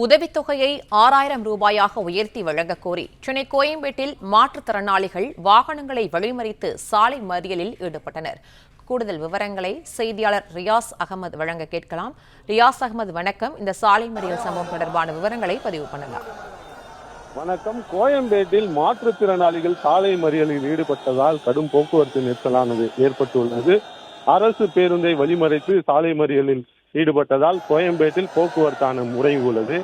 உதவித்தொகையை 6000 ரூபாயாக உயர்த்தி வழங்கக் கோரி சென்னை கோயம்பேட்டில் மாற்றுத்திறனாளிகள் வாகனங்களை வழிமறித்து சாலை மறியலில் ஈடுபட்டனர். கூடுதல் விவரங்களை செய்தியாளர் ரியாஸ் அகமது வழங்க கேட்கலாம். ரியாஸ் அகமது, வணக்கம். இந்த சாலை மறியல் சம்பவம் தொடர்பான விவரங்களை பதிவு பண்ணலாம். வணக்கம். கோயம்பேட்டில் மாற்றுத்திறனாளிகள் சாலை மறியலில் ஈடுபட்டதால் கடும் போக்குவரத்து நெரிசலானது ஏற்பட்டுள்ளது. அரசு பேருந்தை வழிமறைத்து சாலை மறியலில் ஈடுபட்டதால் கோயம்பேட்டில் போக்குவரத்தான முடங்கியுள்ளது.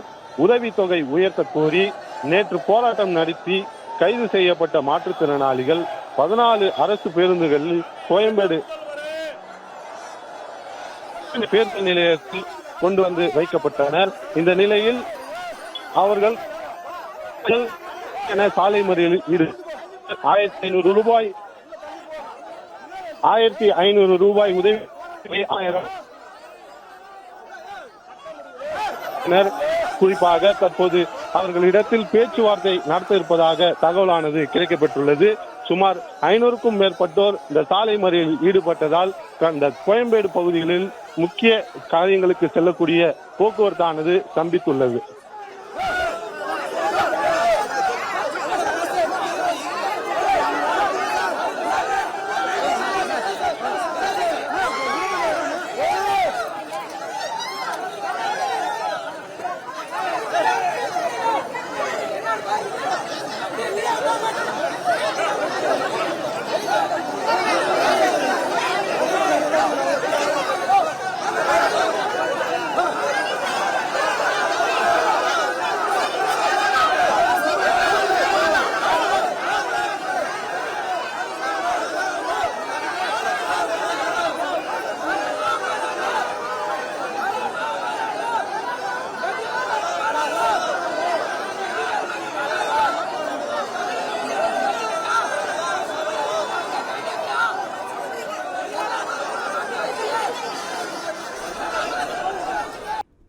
உதவித்தொகை உயர்த்த கோரி நேற்று போராட்டம் நடத்தி கைது செய்யப்பட்ட மாற்றுத்திறனாளிகள் 14 அரசு பேருந்துகளில் கோயம்பேடு பேருந்து நிலையத்தில் கொண்டு வந்து வைக்கப்பட்டனர். இந்த நிலையில் அவர்கள் சாலை மறியலில் 1500 ரூபாய் உதவி குறிப்பாக தற்போது அவர்களிடத்தில் பேச்சுவார்த்தை நடத்த இருப்பதாக தகவலானது கிடைக்கப்பட்டுள்ளது. சுமார் 500க்கும் மேற்பட்டோர் இந்த சாலை மறியலில் ஈடுபட்டதால் இந்த கோயம்பேடு பகுதிகளில் முக்கிய காரியங்களுக்கு செல்லக்கூடிய போக்குவரத்தானது ஸ்தம்பித்துள்ளது.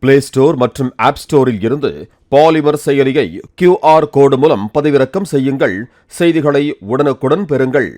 பிளே ஸ்டோர் மற்றும் ஆப் ஸ்டோரில் இருந்து பாலிமர் செயலியை QR கோடு மூலம் பதிவிறக்கம் செய்யுங்கள். செய்திகளை உடனுக்குடன் பெறுங்கள்.